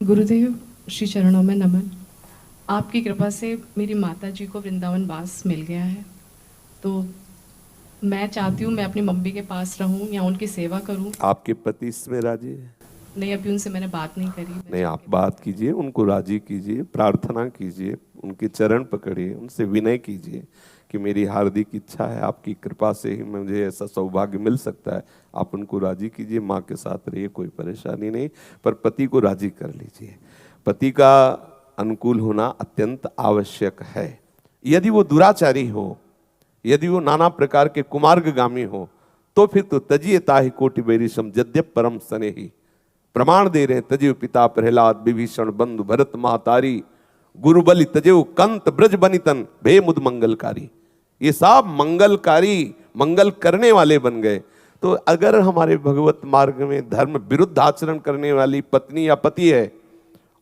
गुरुदेव, श्री चरणों में नमन। आपकी कृपा से मेरी माता जी को वृंदावन वास मिल गया है, तो मैं चाहती हूँ मैं अपनी मम्मी के पास रहूँ या उनकी सेवा करूँ। आपके पति इसमें राजी है? नहीं, अभी उनसे मैंने बात नहीं करी। नहीं, आप बात कीजिए, उनको राजी कीजिए, प्रार्थना कीजिए, उनके चरण पकड़िए, उनसे विनय कीजिए कि मेरी हार्दिक इच्छा है, आपकी कृपा से ही मुझे ऐसा सौभाग्य मिल सकता है। आप उनको राजी कीजिए, माँ के साथ रहिए, कोई परेशानी नहीं, पर पति को राजी कर लीजिए। पति का अनुकूल होना अत्यंत आवश्यक है। यदि वो दुराचारी हो, यदि वो नाना प्रकार के कुमार्गगामी हो, तो फिर तो तजिए ताहि कोटि बैरिशम यद्यप परम स्नेही। प्रमाण दे रहे हैं, तजेव पिता प्रहलाद विभीषण बंधु भरत महतारी, गुरु बलि तजेव कंत ब्रज बनितन भे मुद मंगलकारी। ये सब मंगलकारी, मंगल करने वाले बन गए। तो अगर हमारे भगवत मार्ग में धर्म विरुद्ध आचरण करने वाली पत्नी या पति है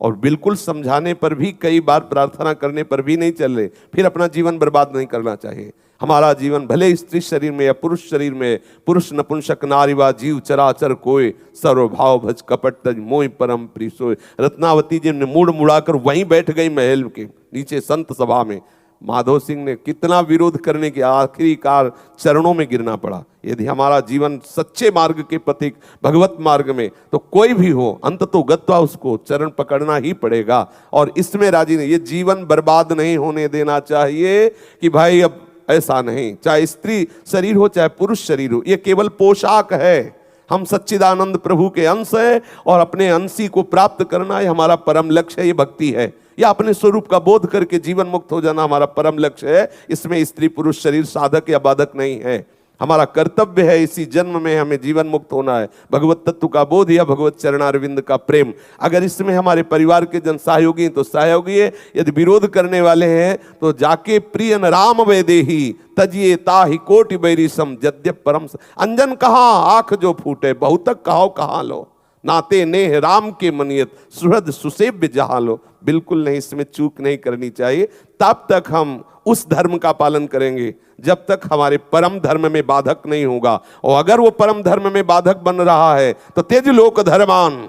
और बिल्कुल समझाने पर भी, कई बार प्रार्थना करने पर भी नहीं चल रहे, फिर अपना जीवन बर्बाद नहीं करना चाहिए। हमारा जीवन भले स्त्री शरीर में या पुरुष शरीर में, पुरुष नपुंसक नारीवा जीव चराचर कोय, सर्वभाव भज कपट तज मोय परम प्रिय सोय। रत्नावती जी ने मुड़ मुड़ाकर वहीं बैठ गई महल के नीचे संत सभा में। माधव सिंह ने कितना विरोध करने के आखिरकार चरणों में गिरना पड़ा। यदि हमारा जीवन सच्चे मार्ग के पथिक भगवत मार्ग में, तो कोई भी हो अंत तो गत्वा उसको चरण पकड़ना ही पड़ेगा। और इसमें राजी नहीं, ये जीवन बर्बाद नहीं होने देना चाहिए कि भाई अब ऐसा नहीं, चाहे स्त्री शरीर हो चाहे पुरुष शरीर हो, ये केवल पोशाक है। हम सच्चिदानंद प्रभु के अंश है और अपने अंशी को प्राप्त करना ये हमारा परम लक्ष्य है, ये भक्ति है। या अपने स्वरूप का बोध करके जीवन मुक्त हो जाना हमारा परम लक्ष्य है। इसमें स्त्री पुरुष शरीर साधक या बाधक नहीं है। हमारा कर्तव्य है इसी जन्म में हमें जीवन मुक्त होना है। भगवत तत्व का बोध या भगवत चरणारविंद का प्रेम, अगर इसमें हमारे परिवार के जन सहयोगी हैं तो सहयोगी है, यदि विरोध करने वाले हैं तो जाके प्रियन राम वैदेही तजिए ताहि कोटि बैरिशम यद्यप परम। अंजन कहाँ आंख जो फूटे, बहुतक कहो कहाँ लो, नाते नेह राम के मनियत सुहृद सुसेव्य जहाँ लो। बिल्कुल नहीं, इसमें चूक नहीं करनी चाहिए। तब तक हम उस धर्म का पालन करेंगे जब तक हमारे परम धर्म में बाधक नहीं होगा। और अगर वो परम धर्म में बाधक बन रहा है तो तेज लोक धर्मान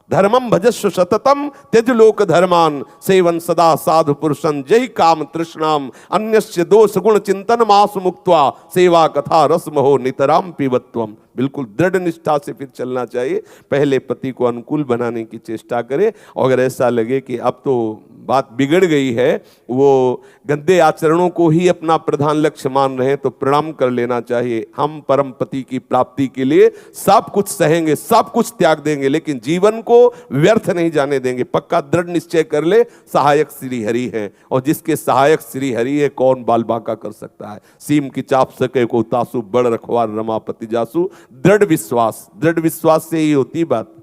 धर्मम भजस्व सततम त्यज लोक धर्मान सेवन सदा साधु पुरुषन जय काम तृष्णाम अन्यस्य दोष गुण चिंतन मास मुक्त्वा सेवा कथा रसम हो नितराम पिबत्वम। बिल्कुल दृढ़ निष्ठा से फिर चलना चाहिए। पहले पति को अनुकूल बनाने की चेष्टा करें, और अगर ऐसा लगे कि अब तो बात बिगड़ गई है, वो गंदे आचरणों को ही अपना प्रधान लक्ष्य मान रहे हैं, तो प्रणाम कर लेना चाहिए। हम परम पति की प्राप्ति के लिए सब कुछ सहेंगे, सब कुछ त्याग देंगे, लेकिन जीवन को व्यर्थ नहीं जाने देंगे। पक्का दृढ़ निश्चय कर ले, सहायक श्री हरि है, और जिसके सहायक श्री हरि है कौन बाल बांका कर सकता है। सीम की चाप सके को तासु बड़ रखवार रमापति जासु। दृढ़ विश्वास से ही होती बात।